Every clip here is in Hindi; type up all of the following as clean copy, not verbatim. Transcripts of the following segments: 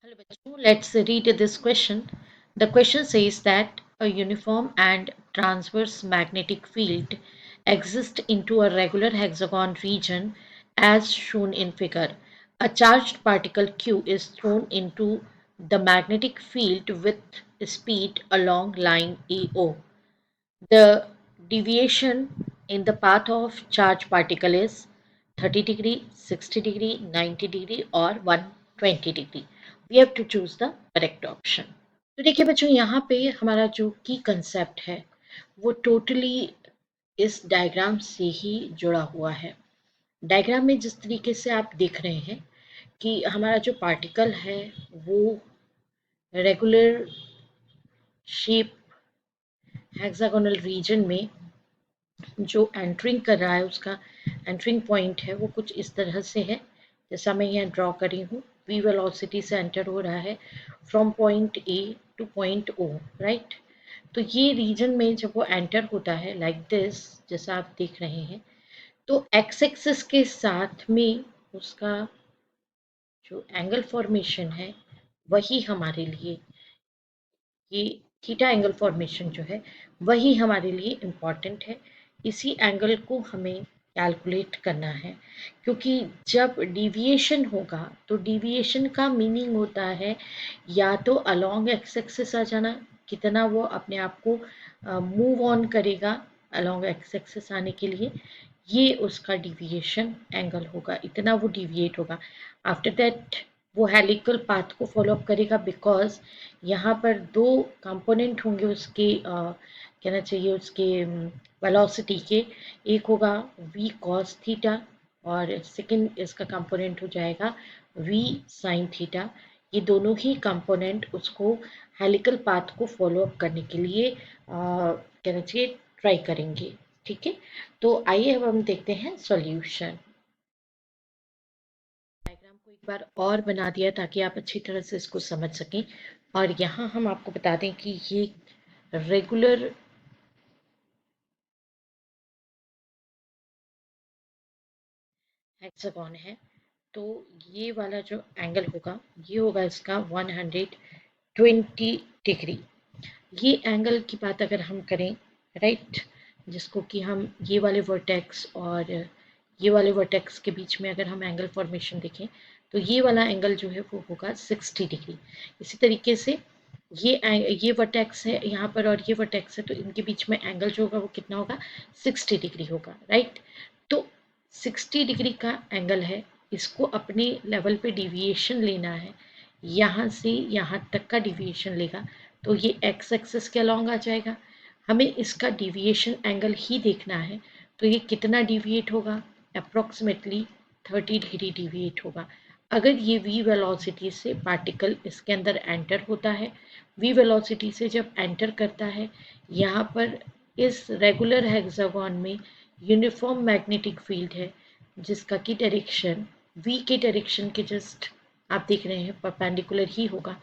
Hello, bachcho. Let's read this question. The question says that a uniform and transverse magnetic field exists into a regular hexagon region as shown in figure. A charged particle Q is thrown into the magnetic field with speed along line AO. The deviation in the path of charged particle is 30 degree, 60 degree, 90 degree or 120 degree. We have to choose the correct option. तो देखिए बच्चों, यहाँ पे हमारा जो की कंसेप्ट है वो टोटली इस डायग्राम से ही जुड़ा हुआ है। डायग्राम में जिस तरीके से आप देख रहे हैं कि हमारा जो पार्टिकल है वो रेगुलर शेप हेक्सागोनल रीजन में जो एंटरिंग कर रहा है उसका एंटरिंग पॉइंट है वो कुछ इस तरह से है, जैसा मैं यहाँ ड्रॉ करी हूँ। v वेलोसिटी से एंटर हो रहा है from point A to point O, right. तो ये रीजन में जब वो एंटर होता है लाइक दिस, जैसा आप देख रहे हैं, तो एक्स एक्सिस के साथ में उसका जो एंगल फॉर्मेशन है वही हमारे लिए, ये थीटा एंगल फॉर्मेशन जो है वही हमारे लिए इम्पॉर्टेंट है। इसी एंगल को हमें कैलकुलेट करना है, क्योंकि जब डिविएशन होगा तो डिविएशन का मीनिंग होता है या तो अलोंग एक्स एक्सिस आ जाना, कितना वो अपने आप को मूव ऑन करेगा अलोंग एक्स एक्सिस आने के लिए, ये उसका डिविएशन एंगल होगा, इतना वो डिविएट होगा। आफ्टर दैट वो हेलिकल पाथ को फॉलो अप करेगा, बिकॉज यहाँ पर दो कंपोनेंट होंगे उसके कहना चाहिए उसके वेलोसिटी के। एक होगा v cos थीटा और सेकंड इसका कंपोनेंट हो जाएगा v sin थीटा। ये दोनों ही कंपोनेंट उसको हेलिकल पाथ को फॉलो अप करने के लिए कहना चाहिए ट्राई करेंगे। ठीक है, तो आइए अब हम देखते हैं सॉल्यूशन। डायग्राम को एक बार और बना दिया ताकि आप अच्छी तरह से इसको समझ सकें। और यहाँ हम आपको बता दें कि ये रेगुलर हेक्सागन है, तो ये वाला जो एंगल होगा ये होगा इसका 120 डिग्री। ये एंगल की बात अगर हम करें, राइट, जिसको कि हम ये वाले वर्टेक्स और ये वाले वर्टेक्स के बीच में अगर हम एंगल फॉर्मेशन देखें तो ये वाला एंगल जो है वो होगा 60 डिग्री। इसी तरीके से ये वर्टेक्स है यहाँ पर और ये वर्टेक्स है, तो इनके बीच में एंगल जो होगा वो कितना होगा, 60 डिग्री होगा, राइट। तो 60 डिग्री का एंगल है, इसको अपने लेवल पे डिविएशन लेना है, यहाँ से यहाँ तक का डिविएशन लेगा तो ये एक्स एक्सिस के अलॉन्ग आ जाएगा। हमें इसका डिविएशन एंगल ही देखना है, तो ये कितना डिविएट होगा, अप्रॉक्सीमेटली 30 डिग्री डिविएट होगा। अगर ये v वेलोसिटी से पार्टिकल इसके अंदर एंटर होता है, v वेलोसिटी से जब एंटर करता है, यहाँ पर इस रेगुलर हेक्सागन में यूनिफॉर्म मैग्नेटिक फील्ड है जिसका की डायरेक्शन v के डायरेक्शन के जस्ट आप देख रहे हैं परपेंडिकुलर ही होगा,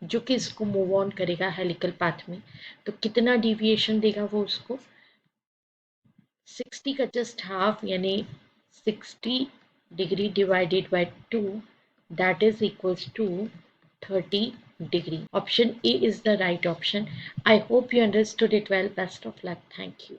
जो कि इसको मूव ऑन करेगा हेलिकल पाथ में। तो कितना डिविएशन देगा वो उसको, 60 का जस्ट हाफ यानी 60 degree divided by 2, that is equals to 30 degree. Option A is the right option. I hope you understood it well. Best of luck. Thank you.